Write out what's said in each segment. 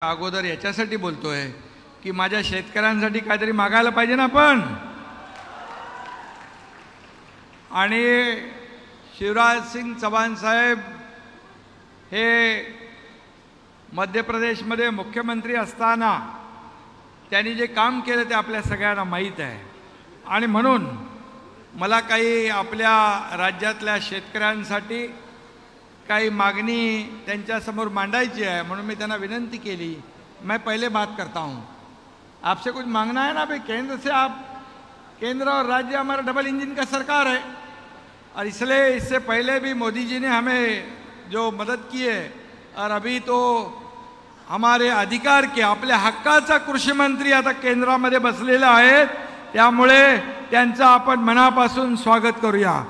अगोदर याच्यासाठी बोलतोय की माझ्या शेतकऱ्यांसाठी काहीतरी मागायला पाहिजे ना आपण। आणि शिवराज सिंग चौहान साहेब हे मध्य प्रदेशमध्ये मुख्यमंत्री असताना त्यांनी जे काम केलं ते आपल्या सगळ्यांना माहीत आहे। आणि म्हणून मला काही आपल्या राज्यातल्या शेतकऱ्यांसाठी काही मागणी त्यांच्यासमोर मांडायची है, म्हणून मैं त्यांना विनंती केली। मैं पहले बात करता हूँ, आपसे कुछ मांगना है ना भाई। केंद्र से आप, केंद्र और राज्य हमारा डबल इंजन का सरकार है, और इसलिए इससे पहले भी मोदी जी ने हमें जो मदद की है, और अभी तो हमारे अधिकार के आपल्या हक्काचा कृषी मंत्री आता केंद्रामध्ये बसलेला आहेत, त्यामुळे त्यांचं आपण मनापासून स्वागत करूया।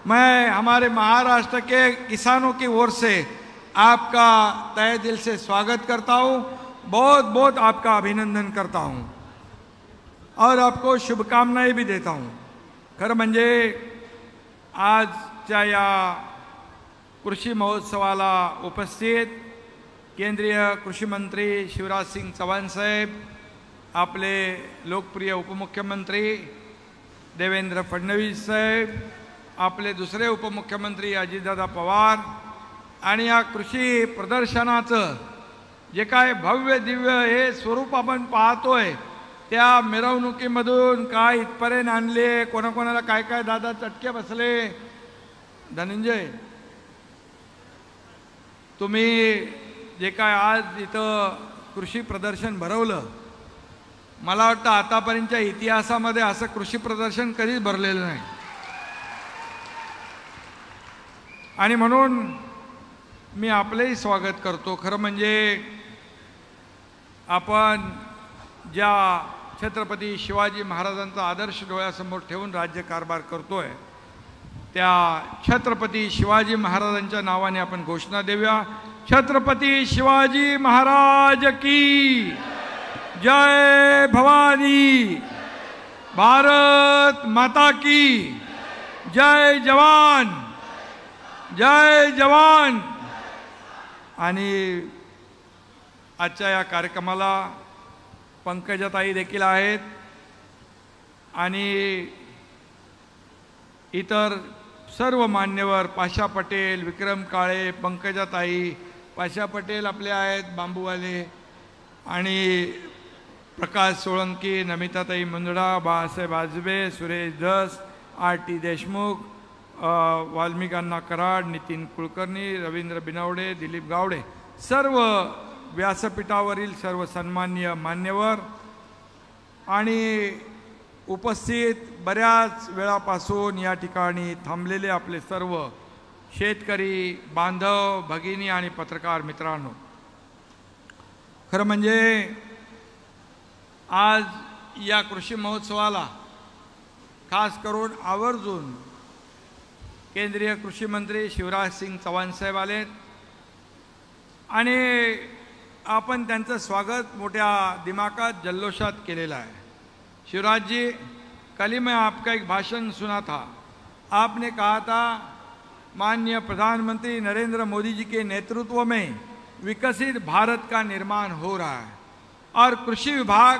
मैं हमारे महाराष्ट्र के किसानों की ओर से आपका तहे दिल से स्वागत करता हूँ, बहुत बहुत आपका अभिनंदन करता हूँ और आपको शुभकामनाएं भी देता हूँ। खरं म्हणजे आजच्या या कृषी महोत्सवाला उपस्थित केंद्रीय कृषी मंत्री शिवराज सिंग चौहान साहेब, आपले लोकप्रिय उपमुख्यमंत्री देवेंद्र फडणवीस साहेब, आपले दुसरे उपमुख्यमंत्री अजितदादा पवार, आणि या कृषी प्रदर्शनाचं जे काय भव्य दिव्य हे स्वरूप आपण पाहतोय, त्या मिरवणुकीमधून काय इथपर्यंत आणले, कोणाकोणाला काय काय दादा चटके बसले। धनंजय, तुम्ही जे काय आज इथं कृषी प्रदर्शन भरवलं, मला वाटतं आतापर्यंतच्या इतिहासामध्ये असं कृषी प्रदर्शन कधीच भरलेलं नाही। आणि म्हणून मी आपलेही स्वागत करतो। खरं म्हणजे आपण ज्या छत्रपती शिवाजी महाराजांचा आदर्श डोळ्यासमोर ठेवून राज्यकारभार करतोय, त्या छत्रपती शिवाजी महाराजांच्या नावाने आपण घोषणा देऊया। छत्रपती शिवाजी महाराज की जय भवानी, भारत माता की जय, जवान जय जवान। आणि आजच्या या कार्यक्रमाला पंकजाताई देखील आहेत आणि इतर सर्व मान्यवर, पाशा पटेल, विक्रम काळे, पंकजाताई, पाशा पटेल आपले आहेत बांबूवाले, आणि प्रकाश सोळंकी, नमिताताई मुंदडा, बाळासाहेब आजबे, सुरेश धस, आर.टी. देशमुख, वाल्मिक अण्णा कराड, नितीन कुलकर्णी, रवींद्र बिनवडे, दिलीप गावडे, सर्व व्यासपीठावरील सर्व सन्माननीय मान्यवर आणि उपस्थित बऱ्याच वेळापासून या ठिकाणी थांबलेले आपले सर्व शेतकरी बांधव, भगिनी आणि पत्रकार मित्रांनो, खरं म्हणजे आज या कृषी महोत्सवाला खास करून आवर्जून केंद्रीय कृषी मंत्री शिवराज सिंग चौहान साहेब आलेत आणि आपण त्यांचं स्वागत मोठ्या दिमाखात जल्लोषात केलेलं आहे। शिवराज जी, कल ही मैं आपका एक भाषण सुना था। आपने कहा था माननीय प्रधानमंत्री नरेंद्र मोदी जी के नेतृत्व में विकसित भारत का निर्माण हो रहा है, और कृषि विभाग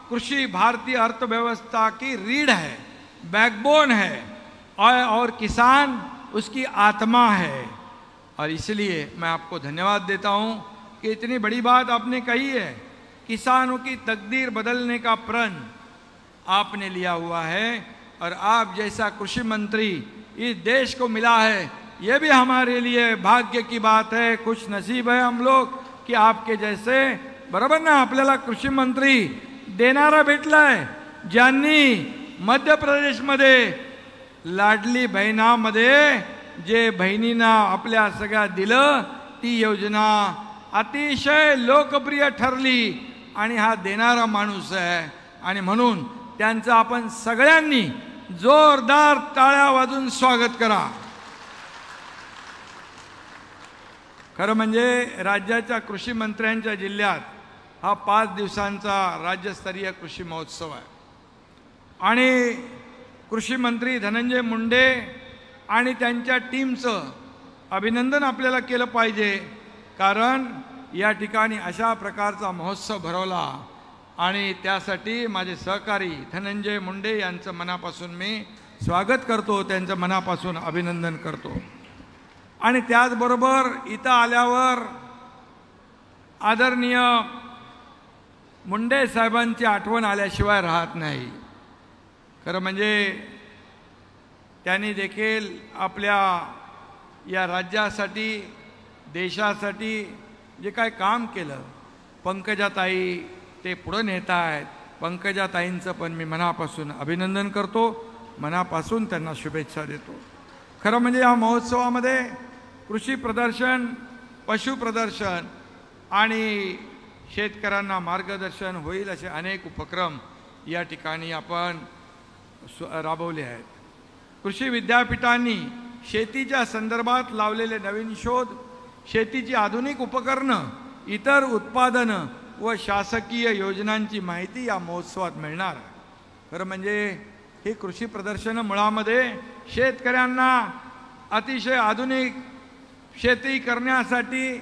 कृषि भारतीय अर्थव्यवस्था की रीढ़ है, बैकबोन है, और किसान उसकी आत्मा है। और इसलिए मैं आपको धन्यवाद देता हूं कि इतनी बड़ी बात आपने कही है। किसानों की तकदीर बदलने का प्रण आपने लिया हुआ है, और आप जैसा कृषि मंत्री इस देश को मिला है, ये भी हमारे लिए भाग्य की बात है। खुश नसीब है हम लोग कि आपके जैसे, बरोबर ना, आपल्याला कृषि मंत्री देणारा भेटलाय, ज्यांनी मध्य प्रदेशमध्ये लाडली बहिणामध्ये जे बहिणींना आपल्या सगळ्या दिलं, ती योजना अतिशय लोकप्रिय ठरली आणि हा देणारा माणूस आहे। आणि म्हणून त्यांचं आपण सगळ्यांनी जोरदार टाळ्या वाजवून स्वागत करा। खरं म्हणजे राज्याच्या कृषी मंत्र्यांच्या जिल्ह्यात हा 5 दिवसांचा राज्यस्तरीय कृषी महोत्सव आहे, आणि कृषी मंत्री धनंजय मुंडे आणि त्यांच्या टीमचं अभिनंदन आपल्याला केलं पाहिजे, कारण या ठिकाणी अशा प्रकारचा महोत्सव भरवला आणि त्यासाठी माझे सहकारी धनंजय मुंडे यांचं मनापासून मी स्वागत करतो, त्यांचं मनापासून अभिनंदन करतो। आणि त्याचबरोबर इथं आल्यावर आदरणीय मुंडे साहेबांची आठवण आल्याशिवाय राहत नाही। खरं म्हणजे त्यांनी देखील आपल्या या राज्यासाठी देशासाठी जे काय काम केलं, पंकजाताई ते पुढे नेत आहेत। पंकजाताईंचं पण मी मनापासून अभिनंदन करतो, मनापासून त्यांना शुभेच्छा देतो। खरं म्हणजे या महोत्सवामध्ये कृषी प्रदर्शन, पशु प्रदर्शन आणि शेतकऱ्यांना मार्गदर्शन होईल असे अनेक उपक्रम या ठिकाणी आपण राबवले आहेत। कृषी विद्यापीठांनी शेतीच्या संदर्भात लावलेले नवीन शोध, शेतीची आधुनिक उपकरणं, इतर उत्पादनं व शासकीय योजनांची माहिती या महोत्सवात मिळणार आहे। खरं म्हणजे ही कृषी प्रदर्शनं मुळामध्ये शेतकऱ्यांना अतिशय आधुनिक शेती करण्यासाठी,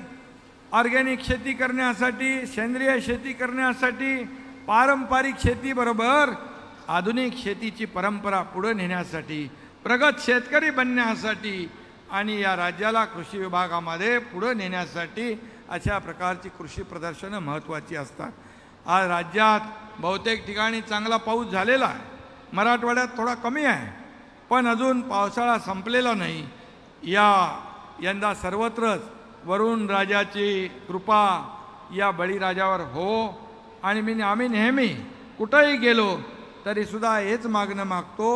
ऑर्गॅनिक शेती करण्यासाठी, सेंद्रिय शेती करण्यासाठी, पारंपरिक शेतीबरोबर आधुनिक शेतीची परंपरा पुढे नेण्यासाठी, प्रगत शेतकरी बनण्यासाठी आणि या राज्याला कृषी विभागामध्ये पुढे नेण्यासाठी अशा प्रकारची कृषी प्रदर्शनं महत्त्वाची असतात। आज राज्यात बहुतेक ठिकाणी चांगला पाऊस झालेला आहे, मराठवाड्यात थोडा कमी आहे, पण अजून पावसाळा संपलेला नाही। यंदा सर्वत्रच वरुण राजाची कृपा या बळीराजावर हो आणि आम्ही नेहमी कुठेही गेलो तरीसुद्धा हेच मागणं मागतो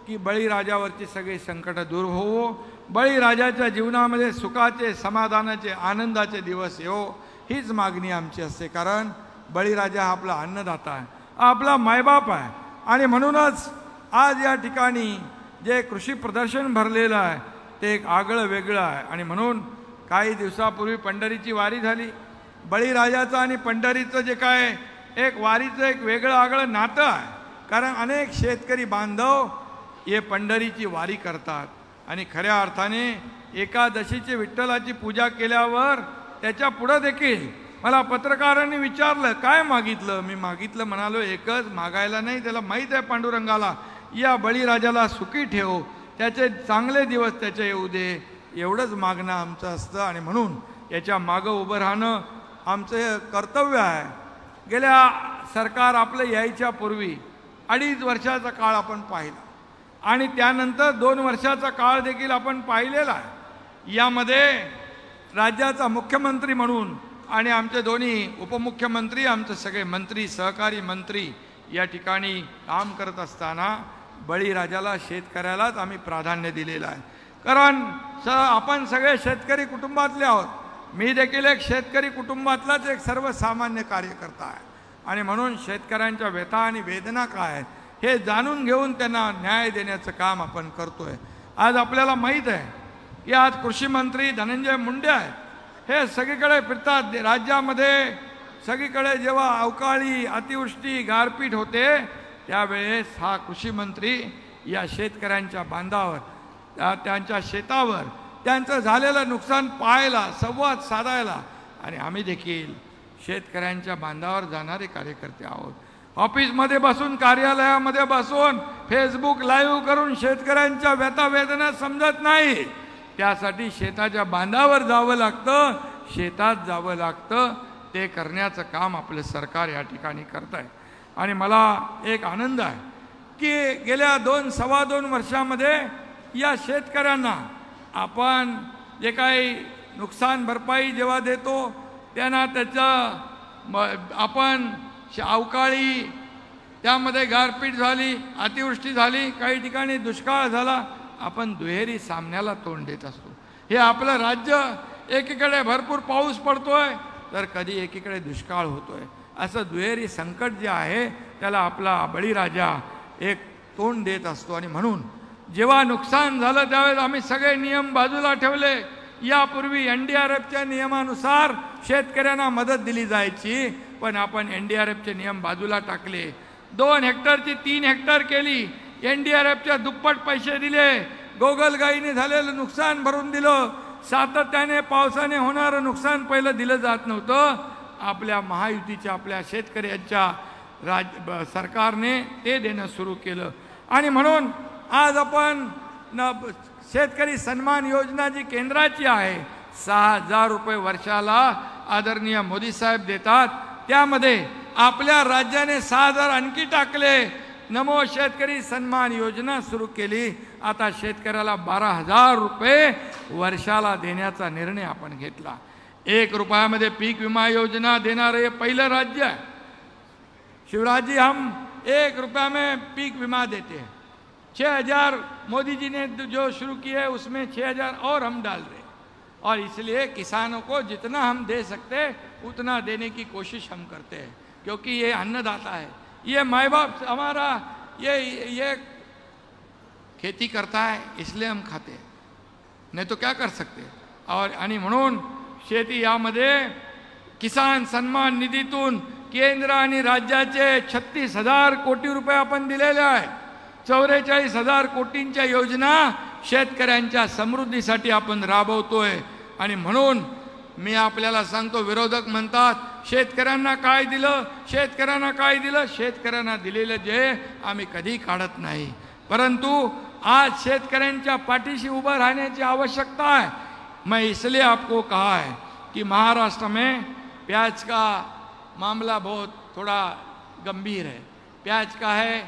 की बळीराजावरची सगळी संकट दूर होवो, बळीराजाच्या जीवनामध्ये सुखाचे, समाधानाचे, आनंदाचे दिवस येवो, हीच मागणी आमची असते। कारण बळीराजा हा आपला अन्नदाता आहे, आपला मायबाप आहे आणि म्हणूनच आज या ठिकाणी जे कृषी प्रदर्शन भरलेलं आहे ते एक आगळं वेगळं आहे। आणि म्हणून काही दिवसापूर्वी पंढरीची वारी झाली, बळीराजाचं आणि पंढरीचं जे काय एक वारीचं एक वेगळं आगळं नातं आहे। कारण अनेक शेतकरी बांधव हे पंढरीची वारी करतात आणि खऱ्या अर्थाने एकादशीची विठ्ठलाची पूजा केल्यावर त्याच्या पुढे देखील मला पत्रकारांनी विचारलं काय मागितलं, मी मागितलं म्हणालो एकच, मागायला नाही, त्याला माहीत आहे पांडुरंगाला या बळीराजाला सुखी ठेव, त्याचे चांगले दिवस त्याचे येऊ दे, एवढंच मागणं आमचं असतं। आणि म्हणून याच्या मागं उभं राहणं आमचं कर्तव्य आहे। गेल्या सरकार आपलं यायच्या पूर्वी 2.5 वर्षाचा काळ आपण पाहिला आणि त्यानंतर 2 वर्षाचा काळ देखील आपण पाहिलेला आहे। यामध्ये राज्याचा मुख्यमंत्री म्हणून आणि आमचे दोन्ही उपमुख्यमंत्री, आमचे सगळे मंत्री, सहकारी मंत्री या ठिकाणी काम करत असताना बळीराजाला, शेतकऱ्यालाच आम्ही प्राधान्य दिलेलं आहे। कारण आपण सगळे शेतकरी कुटुंबातले आहोत, मी देखील एक शेतकरी कुटुंबातलाच एक सर्वसामान्य कार्यकर्ता आहे आणि म्हणून शेतकऱ्यांच्या व्यथा आणि वेदना काय आहेत हे जाणून घेऊन त्यांना न्याय देण्याचं काम आपण करतोय। आज आपल्याला माहीत आहे की आज कृषी मंत्री धनंजय मुंडे आहेत, हे सगळीकडे फिरतात राज्यामध्ये। सगळीकडे जेव्हा अवकाळी, अतिवृष्टी, गारपीट होते त्यावेळेस हा कृषी मंत्री या शेतकऱ्यांच्या बांधावर, त्यांच्या शेतावर त्यांचं झालेलं नुकसान पाहायला, संवाद साधायला, आणि आम्ही देखील शेतकऱ्यांच्या बांधावर जाणारे कार्यकर्ते आहोत। ऑफिसमध्ये बसून, कार्यालयामध्ये बसून फेसबुक लाईव्ह करून शेतकऱ्यांच्या व्यथा वेदना समजत नाही, त्यासाठी शेताच्या बांधावर जावं लागतं, शेतात जावं लागतं। ते करण्याचं काम आपलं सरकार या ठिकाणी करत आहे आणि मला एक आनंद आहे की गेल्या 2-2.25 वर्षामध्ये या शेतकऱ्यांना आपण जे काही नुकसान भरपाई जेव्हा देतो त्यांना त्याचं आपण अवकाळी, त्यामध्ये गारपीट झाली, अतिवृष्टी झाली, काही ठिकाणी दुष्काळ झाला, आपण दुहेरी सामन्याला तोंड देत असतो। हे आपलं राज्य एकीकडे भरपूर पाऊस पडतोय तर कधी एकीकडे दुष्काळ होतोय, असं दुहेरी संकट जे आहे त्याला आपला बळीराजा एक तोंड देत असतो। आणि म्हणून जेव्हा नुकसान झालं त्यावेळेस आम्ही सगळे नियम बाजूला ठेवले। यापूर्वी NDRFच्या नियमानुसार शेतकऱ्यांना मदत दिली जायची, पण आपण NDRFचे नियम बाजूला टाकले, 2 हेक्टरची 3 हेक्टर केली, NDRFच्या दुप्पट पैसे दिले, गोगलगाईने झालेलं नुकसान भरून दिलं, सातत्याने पावसाने होणारं नुकसान पहिलं दिलं जात नव्हतं. आपल्या महायुतीच्या आपल्या शेतकऱ्यांच्या सरकारने ते देणं सुरू केलं. आणि म्हणून आज आपण शेतकरी सन्मान योजना जी केंद्राची आहे 6,000 रुपये वर्षाला आदरणीय मोदी साहेब देतात. त्यामध्ये आपल्या राज्याने 6,000 आणखी टाकले. नमो शेतकरी सन्मान योजना सुरू केली. आता शेतकऱ्याला 12,000 रुपये वर्षाला देण्याचा निर्णय आपण घेतला. 1 रुपयामध्ये पीक विमा योजना देणारे हे पहिलं राज्य है. शिवराज जी, हम 1 रुपया में पीक विमा देते हैं. 6,000 मोदी जी ने जो शुरू किया है उसमें 6,000 और हम डाल रहे हैं. और इसलिए किसानों को जितना हम दे सकते उतना देने की कोशिश हम करते हैं, क्योंकि ये अन्नदाता है, ये माँ बाप हमारा ये खेती करता है, इसलिए हम खाते हैं, नहीं तो क्या कर सकते. और आणि म्हणून शेती यामध्ये किसान सन्मान निधीतून केंद्र आणि राज्याचे 36,000 कोटी रुपये आपण दिलेले आहेत. 44,000 कोटींच्या योजना शेतकऱ्यांच्या समृद्धीसाठी आपण राबवतोय. आणि म्हणून मी आपल्याला सांगतो, विरोधक म्हणतात शेतकऱ्यांना काय दिलं, शेतकऱ्यांना काय दिलं. शेतकऱ्यांना दिलेलं जे आम्ही कधी काढत नाही, परंतु आज शेतकऱ्यांच्या पाठीशी उभं राहण्याची आवश्यकता है. मैं इसलिए आपको कहा है कि महाराष्ट्र में प्याज का मामला बहुत थोड़ा गंभीर है. प्याज का है,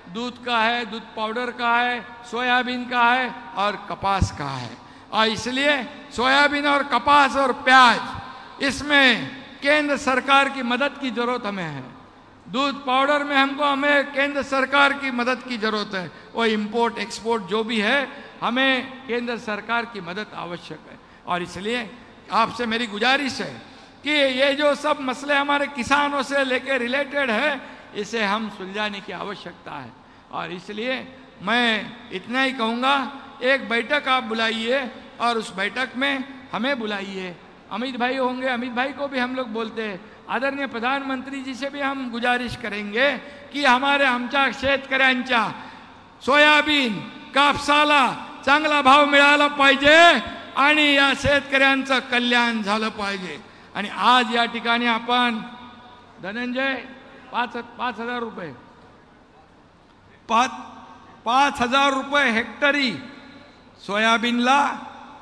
दूध का है, दूध पाउडर का है, सोयाबीन का है और कपास का है. और इसलिए सोयाबीन और कपास और प्याज, इसमें केंद्र सरकार की मदद की ज़रूरत हमें है. दूध पाउडर में हमें केंद्र सरकार की मदद की ज़रूरत है. वो इंपोर्ट एक्सपोर्ट जो भी है, हमें केंद्र सरकार की मदद आवश्यक है. और इसलिए आपसे मेरी गुजारिश है कि ये जो सब मसले हमारे किसानों से लेकर रिलेटेड है, इसे हम सुलझाने की आवश्यकता है. और इसलिए मैं इतना ही कहूँगा, एक बैठक आप बुलाइए और उस बैठक में हमें बुलाइए. अमित भाई होंगे, अमित भाई को भी हम लोग बोलते हैं. आदरणीय प्रधानमंत्री जी से भी हम गुजारिश करेंगे की आमच्या शेतकऱ्यांच्या सोयाबीन कापसाला चांगला भाव मिळाला पाहिजे आणि या शेतकऱ्यांचं कल्याण झालं पाहिजे. आणि आज या ठिकाणी आपण धनंजय 5,000 रुपये 5,000 रुपये हेक्टरी सोयाबीनला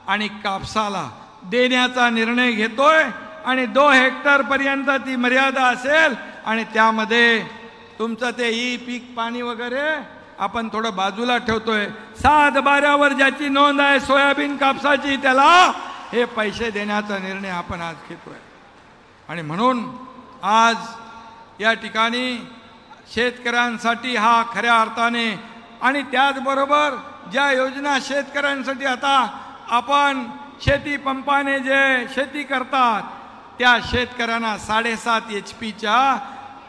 आणि कापसाला देण्याचा निर्णय घेतोय. आणि 2 हेक्टर पर्यंत ती मर्यादा असेल. आणि त्यामध्ये तुमचं ते पीक पाणी वगैरे आपण थोडं बाजूला ठेवतोय. 7/12 ज्याची नोंद आहे सोयाबीन कापसाची, त्याला हे पैसे देण्याचा निर्णय आपण आज घेतोय. आणि म्हणून आज या ठिकाणी शेतकऱ्यांसाठी हा खऱ्या अर्थाने, आणि त्याचबरोबर ज्या योजना शेतकऱ्यांसाठी आता आपण शेती पंपाने जे शेती करतात त्या शेतकऱ्यांना 7.5 HP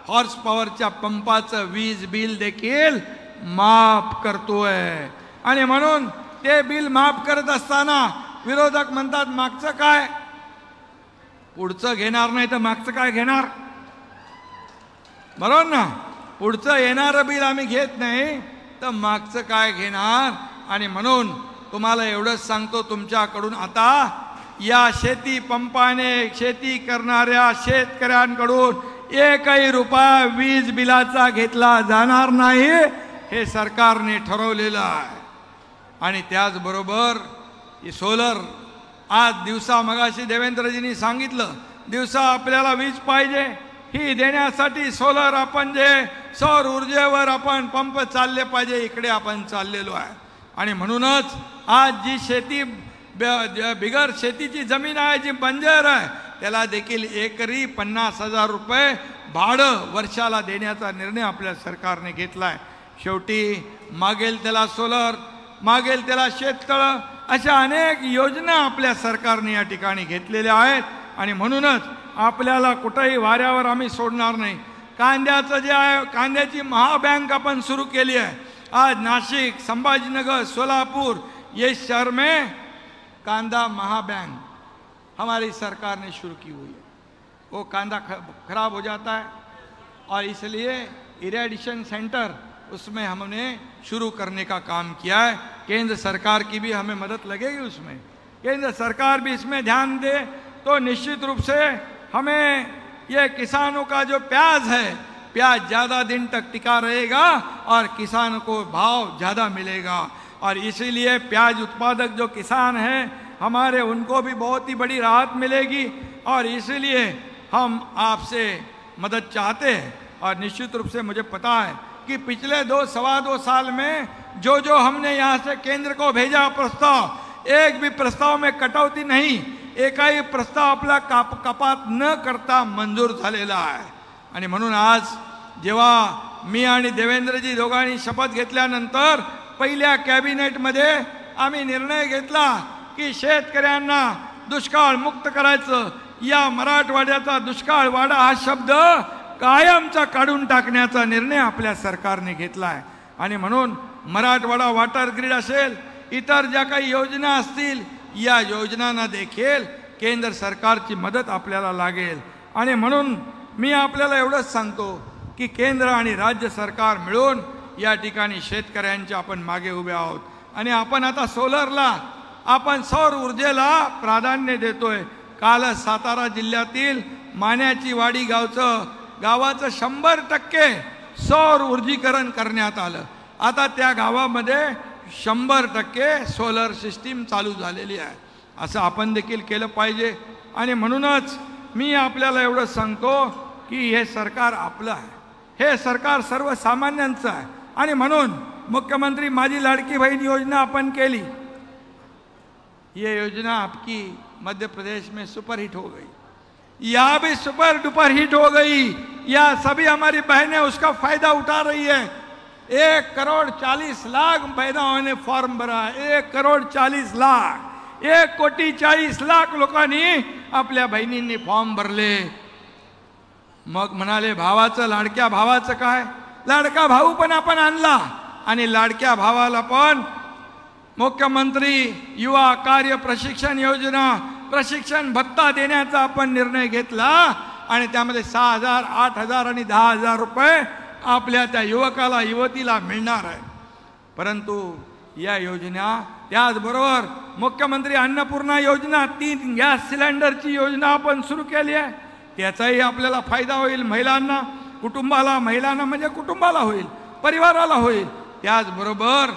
हॉर्स पॉवरच्या पंपाचं वीज बिल देखील माफ करतोय. आणि म्हणून ते बिल माफ करत असताना विरोधक म्हणतात मागचं काय, पुढचं घेणार नाही तर मागचं काय घेणार. बरोबर ना, पुढचं येणारं बिल आम्ही घेत नाही तर मागचं काय घेणार. आणि म्हणून तुम्हाला एवढंच सांगतो, तुमच्याकडून आता या शेती पंपाने शेती करणाऱ्या शेतकऱ्यांकडून 1 रुपया वीज बिलाचा घेतला जाणार नाही, हे सरकारने ठरवलेलं आहे. आणि त्याचबरोबर सोलर, आज दिवसा मगाशी देवेंद्रजींनी सांगितलं, दिवसा आपल्याला वीज पाहिजे, ही देण्यासाठी सोलर आपण जे सौर ऊर्जेवर आपण पंप चालले पाहिजे, इकडे आपण चाललेलो आहे. आणि म्हणूनच आज जी शेती बिगर शेतीची जमीन आहे, जी बंजर आहे, त्याला देखील एकरी 50,000 रुपये भाडं वर्षाला देण्याचा निर्णय आपल्या सरकारने घेतला आहे. शेवटी मागेल त्याला सोलर, मागेल त्याला शेततळं, अशा अनेक योजना आपल्या सरकारने या ठिकाणी घेतलेल्या आहेत. आणि म्हणूनच आपल्याला कुठेही वाऱ्यावर आम्ही सोडणार नाही. कांद्याचं जे आहे, कांद्याची महाबँक आपण सुरू केली आहे. आज नाशिक, संभाजीनगर, सोलापुर ये शहर में कांदा महाबैंक हमारी सरकार ने शुरू की हुई है. वो कांदा खराब हो जाता है और इसलिए इरेडिशन सेंटर उसमें हमने शुरू करने का काम किया है. केंद्र सरकार की भी हमें मदद लगेगी उसमें. केंद्र सरकार भी इसमें ध्यान दे तो निश्चित रूप से हमें ये किसानों का जो प्याज है, प्याज ज़्यादा दिन तक टिका रहेगा और किसान को भाव ज़्यादा मिलेगा। और इसीलिए प्याज उत्पादक जो किसान हैं हमारे, उनको भी बहुत ही बड़ी राहत मिलेगी। और इसीलिए हम आपसे मदद चाहते हैं। और निश्चित रूप से मुझे पता है कि पिछले सवा दो साल में जो हमने यहाँ से केंद्र को भेजा प्रस्ताव, एक भी प्रस्ताव में कटौती नहीं, एकाही प्रस्ताव आपला कपात न करता मंजूर झालेला आहे। आणि म्हणून आज जेव्हा मी आणि देवेंद्रजी दोघांनी शपथ घेतल्यानंतर पहिल्या कॅबिनेटमध्ये आम्ही निर्णय घेतला की शेतकऱ्यांना दुष्काळ मुक्त करायचं, या मराठवाड्याचा दुष्काळ वाडा हा शब्द कायमचा काढून टाकण्याचा निर्णय आपल्या सरकारने घेतला आहे। आणि म्हणून मराठवाडा वॉटर ग्रीड असेल, इतर ज्या काही योजना असतील, या योजनांना देखील केंद्र सरकारची मदत आपल्याला लागेल। आणि म्हणून मी आपल्याला एवढंच सांगतो की केंद्र आणि राज्य सरकार मिळून या ठिकाणी शेतकऱ्यांच्या आपण मागे उभे आहोत। आणि आपण आता सोलरला, आपण सौर ऊर्जेला प्राधान्य देतोय। काल सातारा जिल्ह्यातील मान्याची वाडी गावाचं 100% सौर ऊर्जीकरण करण्यात आलं। आता त्या गावामध्ये 100% सोलर सिस्टीम चालू झालेली आहे। असं आपण देखील केलं पाहिजे। आणि म्हणूनच मी आपल्याला एवढं सांगतो की हे सरकार आपलं आहे, हे सरकार सर्वसामान्यांचं आहे। आणि म्हणून मुख्यमंत्री माझी लाडकी बहन योजना अपन केली, ये योजना आपकी मध्य प्रदेश में सुपर हिट हो गई, यहाँ भी सुपर डुपर हिट हो गई। या सभी हमारी बहनें उसका फायदा उठा रही है। 1,40,00,000 महिलाओं ने फॉर्म भरा, 1,40,00,000, 1,40,40,00,000 लोकांनी आपल्या बहिणींनी फॉर्म भरले। मग म्हणाले भावाचं, लाडक्या भावाचं काय? लाडका भाऊ पण आपण आणला आणि लाडक्या भावाला पण मुख्यमंत्री युवा कार्य प्रशिक्षण योजना, प्रशिक्षण भत्ता देण्याचा आपण निर्णय घेतला। आणि त्यामध्ये 6,000, 8,000 आणि 10,000 रुपये आपल्या त्या युवकाला युवतीला मिळणार आहे। परंतु या योजना, त्याचबरोबर मुख्यमंत्री अन्नपूर्णा योजना, 3 गॅस सिलेंडरची योजना आपण सुरू केली आहे। त्याचाही आपल्याला फायदा होईल, महिलांना, कुटुंबाला, महिलांना म्हणजे कुटुंबाला होईल, परिवाराला होईल। त्याचबरोबर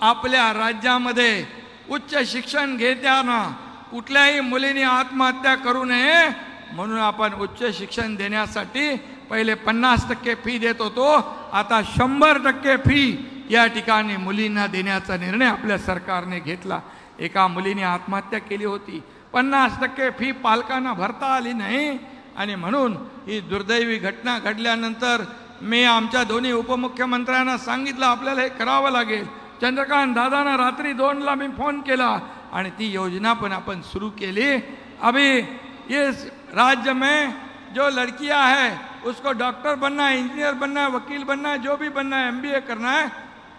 आपल्या राज्यामध्ये उच्च शिक्षण घेताना कुठल्याही मुलीने आत्महत्या करू नये म्हणून आपण उच्च शिक्षण देण्यासाठी पहिले 50% फी देत होतो, आता 100% फी या ठिकाणी मुलींना देण्याचा निर्णय आपल्या सरकारने घेतला। एका मुलीने आत्महत्या केली होती, 50% फी पालकांना भरता आली नाही। आणि म्हणून ही दुर्दैवी घटना घडल्यानंतर मी आमच्या दोन्ही उपमुख्यमंत्र्यांना सांगितलं आपल्याला हे करावं लागेल। चंद्रकांत दादांना रात्री 2ला मी फोन केला आणि ती योजना पण आपण शुरू केली। अभी इस राज्य में जो लड़कियां है उसको डॉक्टर बनना है, इंजीनियर बनना है, वकील बनना है, जो भी बनना है, MBA करना है,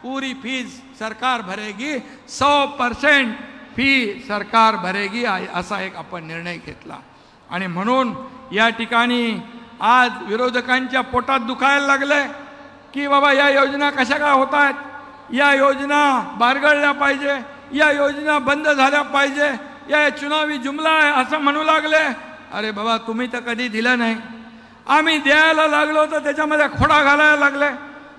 पूरी फीस सरकार भरेगी, 100% फी सरकार भरेगी, असा एक आपण निर्णय घेतला। आणि म्हणून या ठिकाणी आज विरोधकांच्या पोटात दुखायला लागले की बाबा या योजना कशा काय होत आहेत, या योजना बारगळल्या पाहिजे, या योजना बंद झाल्या पाहिजे, या चुनावी जुमला आहे असं म्हणू लागले। अरे बाबा तुम्ही तर कधी दिलं नाही, आम्ही द्यायला लागलो तर त्याच्यामध्ये खोडा घालायला लागले।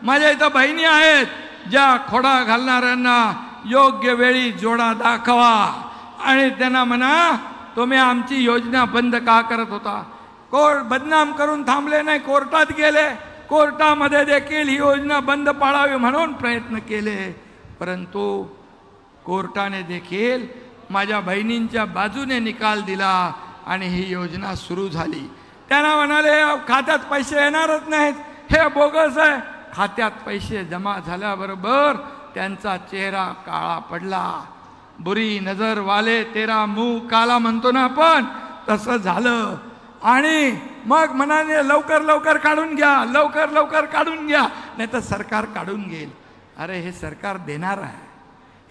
माझ्या इथं बहिणी आहेत ज्या खोडा घालणाऱ्यांना योग्य वेळी जोडा दाखवा आणि त्यांना म्हणा तुम्ही आमची योजना बंद का करत होता। कोर्ट बदनाम करून थांबले नाही, कोर्टात गेले, कोर्टामध्ये देखील ही योजना बंद पाडावी म्हणून प्रयत्न केले, परंतु कोर्टाने देखील माझ्या बहिणींच्या बाजूने निकाल दिला आणि ही योजना सुरू झाली। त्यांना म्हणाले खात्यात पैसे येणारच नाहीत, हे बोगस आहे। खात्यात पैसे जमा झाल्याबरोबर त्यांचा चेहरा काळा पडला। बुरी नजर वाले तेरा मुंह काला म्हणतो ना आपण, तसं झालं। आणि मग म्हणाले लवकर लवकर काढून घ्या, लवकर लवकर काढून घ्या, नाही तर सरकार काढून घेईल। अरे हे सरकार देणार आहे,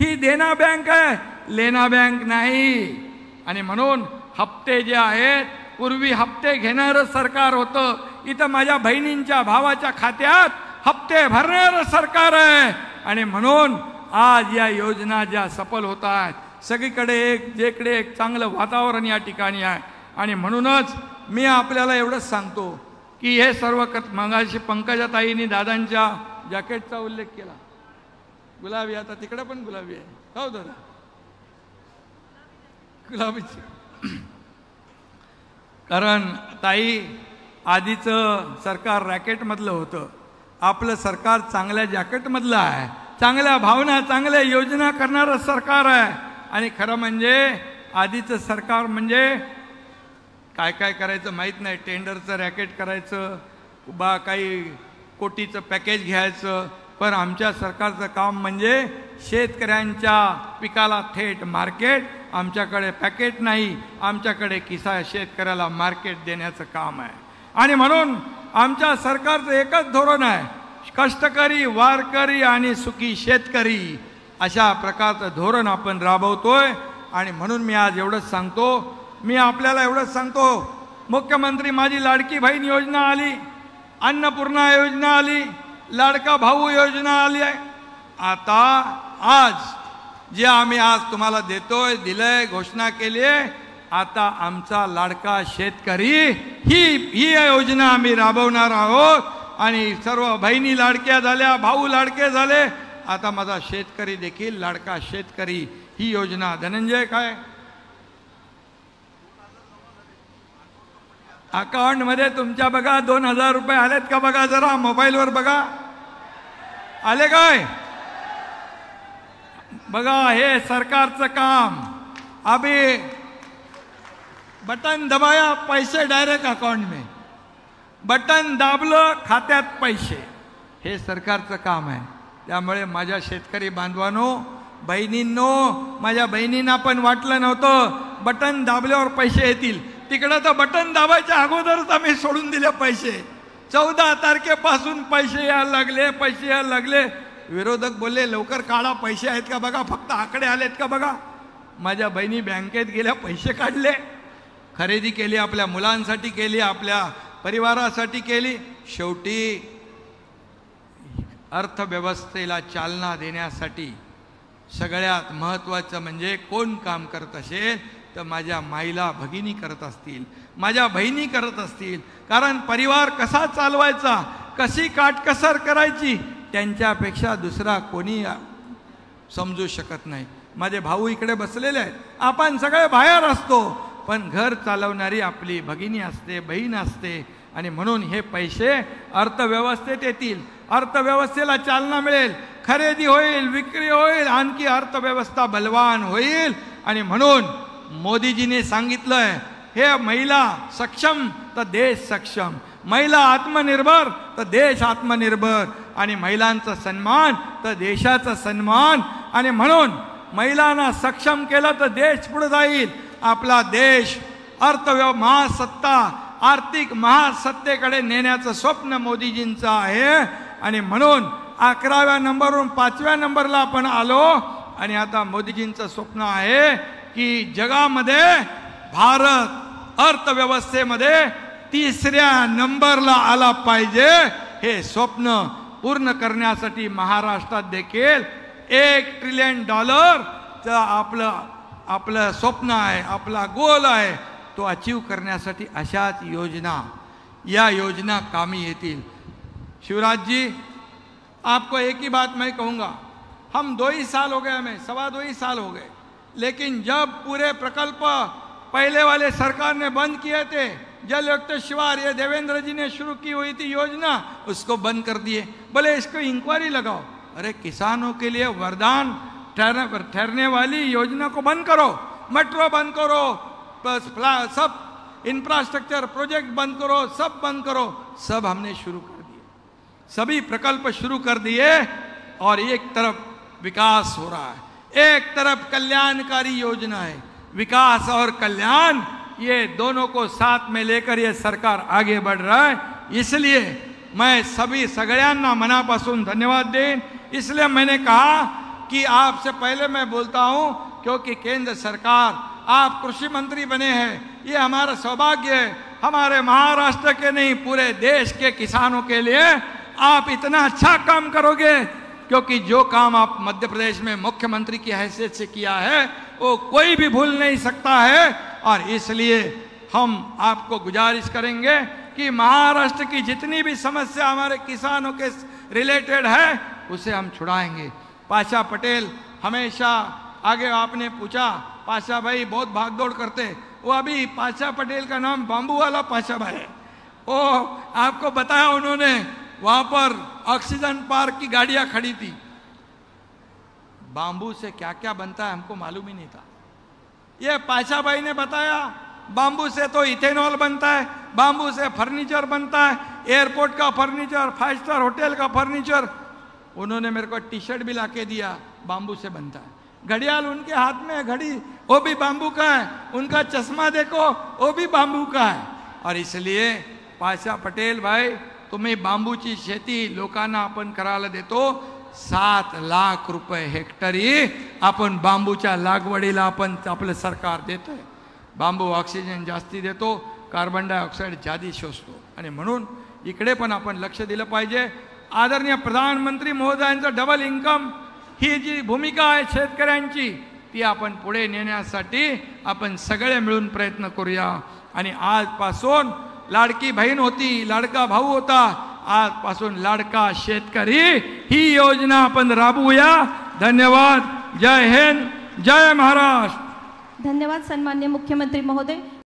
ही देना बँक आहे, लेना बँक नाही। आणि म्हणून हप्ते जे आहेत, पूर्वी हप्ते घेणारं सरकार होतं, इथं माझ्या बहिणींच्या भावाच्या खात्यात हप्ते भरणारं सरकार आहे। आणि म्हणून आज या योजना ज्या सफल होत आहेत सगळीकडे जेकडे एक चांगलं वातावरण या ठिकाणी आहे. आणि म्हणूनच मी आपल्याला एवढंच सांगतो की हे सर्व मगाशी पंकजाताईंनी दादांच्या जॅकेटचा उल्लेख केला. गुलाबी, आता तिकडे पण गुलाबी आहे. हो दादा, गुलाबीची. कारण ताई, आधीचं सरकार रॅकेटमधलं होतं, आपलं सरकार चांगल्या जॅकेटमधलं आहे, चांगल्या भावना, चांगल्या योजना करणारं सरकार आहे. आणि खरं म्हणजे आधीचं सरकार म्हणजे काय काय करायचं माहीत नाही, टेंडरचं रॅकेट करायचं, बा काही कोटीचं पॅकेज घ्यायचं. पण आमच्या सरकारचं काम म्हणजे शेतकऱ्यांच्या पिकाला थेट मार्केट, आमच्याकडे पॅकेट नाही, आमच्याकडे शेतकऱ्याला मार्केट देण्याचं काम आहे. आणि म्हणून आमच्या सरकारचं एकच धोरण आहे, कष्टकरी, वारकरी आणि सुखी शेतकरी, अशा प्रकारचं धोरण आपण राबवतोय. आणि म्हणून मी आज एवढंच सांगतो, मी आपल्याला एवढंच सांगतो, मुख्यमंत्री माझी लाडकी बहीण योजना आली, अन्नपूर्णा योजना आली, लाडका भाऊ योजना आली आहे. आता आज जे आम्ही आज तुम्हाला देतोय, दिलंय, घोषणा केली आहे, आता आमचा लाडका शेतकरी ही योजना आम्ही राबवणार आहोत. आणि सर्व बहिणी लाडक्या झाल्या, भाऊ लाडके झाले, आता माझा शेतकरी देखील लाडका शेतकरी ही योजना. धनंजय, काय अकाउंटमध्ये तुमच्या बघा 2000 रुपये आलेत का बघा, जरा मोबाईलवर बघा, आले काय बघा. हे सरकारचं काम. अभी बटन दबाया, पैसे डायरेक्ट अकाउंट में, बटन दाबलं, खात्यात पैसे. हे सरकारचं काम आहे. त्यामुळे माझ्या शेतकरी बांधवांनो, बहिणींनो, माझ्या बहिणींना पण वाटलं नव्हतं बटन दाबल्यावर पैसे येतील. तिकडं तर बटन दाबायच्या अगोदरच आम्ही सोडून दिले पैसे. 14 तारखेपासून पैसे यायला लागले, पैसे यायला लागले. विरोधक बोलले लवकर काढा, पैसे आहेत का बघा, फक्त आकडे आलेत का बघा. माझ्या बहिणी बँकेत गेल्या, पैसे काढले, खरेदी केली, आपल्या मुलांसाठी केली, आपल्या परिवारासाठी केली. शेवटी अर्थव्यवस्थेला चालना देण्यासाठी सगळ्यात महत्त्वाचं म्हणजे कोण काम करत असेल तर माझ्या माईला भगिनी करत असतील, माझ्या बहिणी करत असतील. कारण परिवार कसा चालवायचा, कशी काटकसर करायची, त्यांच्यापेक्षा दुसरा कोणी समजू शकत नाही. माझे भाऊ इकडे बसलेले आहेत, आपण सगळे बाहेर असतो, पण घर चालवणारी आपली भगिनी असते, बहीण असते. आणि म्हणून हे पैसे अर्थव्यवस्थेत येतील, अर्थव्यवस्थेला चालना मिळेल, खरेदी होईल, विक्री होईल, आणखी अर्थव्यवस्था बलवान होईल. आणि म्हणून मोदीजीने सांगितलंय, हे महिला सक्षम तर देश सक्षम, महिला आत्मनिर्भर तर देश आत्मनिर्भर, आणि महिलांचा सन्मान तर देशाचा सन्मान. आणि म्हणून महिलांना सक्षम केलं तर देश पुढे जाईल. आपला देश महासत्ता, आर्थिक महासत्तेकडे नेण्याचं स्वप्न मोदीजींचं आहे. आणि म्हणून 11व्या नंबरवरून 5व्या नंबरला आपण आलो. आणि आता मोदीजींचं स्वप्न आहे की जगामध्ये भारत अर्थव्यवस्थेमध्ये 3ऱ्या नंबरला आला पाहिजे. हे स्वप्न पूर्ण करण्यासाठी महाराष्ट्रात देखील $1 ट्रिलियन आपलं स्वप्न आहे, आपला गोल आहे. तो अचीव करण्यासाठी अशाच योजना, या योजना कामी येतील. शिवराज जी, आपको एक ही बात मैं कहूँगा, हम 2 ही साल हो गए, हमें 2.25 ही साल हो गए, लेकिन जब पूरे प्रकल्प पहले वाले सरकार ने बंद किए थे, जलयुक्त शिवार ये देवेंद्र जी ने शुरू की हुई थी योजना, उसको बंद कर दिए. बोले इसको इंक्वायरी लगाओ. अरे किसानों के लिए वरदान ठहरने वाली योजना को बंद करो, मेट्रो बंद करो, सब इंफ्रास्ट्रक्चर प्रोजेक्ट बंद करो, सब बंद करो. सब हमने शुरू कर दिए, सभी प्रकल्प शुरू कर दिए. और एक तरफ विकास हो रहा है, एक तरफ कल्याणकारी योजना है. विकास और कल्याण, ये दोनों को साथ में लेकर ये सरकार आगे बढ़ रहा है. इसलिए मैं सगळ्यांना मनापासून धन्यवाद दें. इसलिए मैंने कहा कि आपसे पहले मैं बोलता हूं, क्योंकि केंद्र सरकार, आप कृषि मंत्री बने हैं, ये हमारा सौभाग्य है. हमारे महाराष्ट्र के नहीं, पूरे देश के किसानों के लिए आप इतना अच्छा काम करोगे क्योंकि जो काम आप मध्य प्रदेश में मुख्यमंत्री की हैसियत से किया है वो कोई भी भूल नहीं सकता है। और इसलिए हम आपको गुजारिश करेंगे कि महाराष्ट्र की जितनी भी समस्या हमारे किसानों के रिलेटेड है उसे हम छुड़ाएंगे। पाशा पटेल हमेशा आगे, आपने पूछा पाशा भाई बहुत भागदौड़ करते, वो अभी पाशा पटेल का नाम बांबू वाला पाशा भाई है। वो आपको बताया उन्होंने, वहां पर ऑक्सीजन पार्क की गाड़ियां खड़ी थी। बांबू से क्या क्या बनता है हमको मालूम ही नहीं था, ये पाशा भाई ने बताया। बांबू से तो इथेनॉल बनता है, बांबू से फर्नीचर बनता है, एयरपोर्ट का फर्नीचर, 5 स्टार होटल का फर्नीचर। उन्होंने मेरे को टी शर्ट भी लाके दिया, बांबू से बनता है। घड़ियाल उनके हाथ में है, घड़ी वो भी बांबू का है, उनका चश्मा देखो वो भी बांबू का है। और इसलिए पाशा पटेल भाई, तुम्ही बांबूची शेती लोकांना आपण करायला देतो। 7 लाख रुपये हेक्टरी आपण बांबूच्या लागवडीला आपण आपलं सरकार देतोय। बांबू ऑक्सिजन जास्ती देतो, कार्बन डायऑक्साईड जादी शोषतो, आणि म्हणून इकडे पण आपण लक्ष दिलं पाहिजे। आदरणीय प्रधानमंत्री महोदयांचं डबल इन्कम ही जी भूमिका आहे शेतकऱ्यांची, ती आपण पुढे नेण्यासाठी आपण सगळे मिळून प्रयत्न करूया। आणि आजपासून लाडकी बहीण होती, लाडका भाऊ होता, आजपासून लाडका शेतकरी ही योजना आपण राबवूया। धन्यवाद। जय हिंद, जय महाराष्ट्र। धन्यवाद सन्माननीय मुख्यमंत्री महोदय।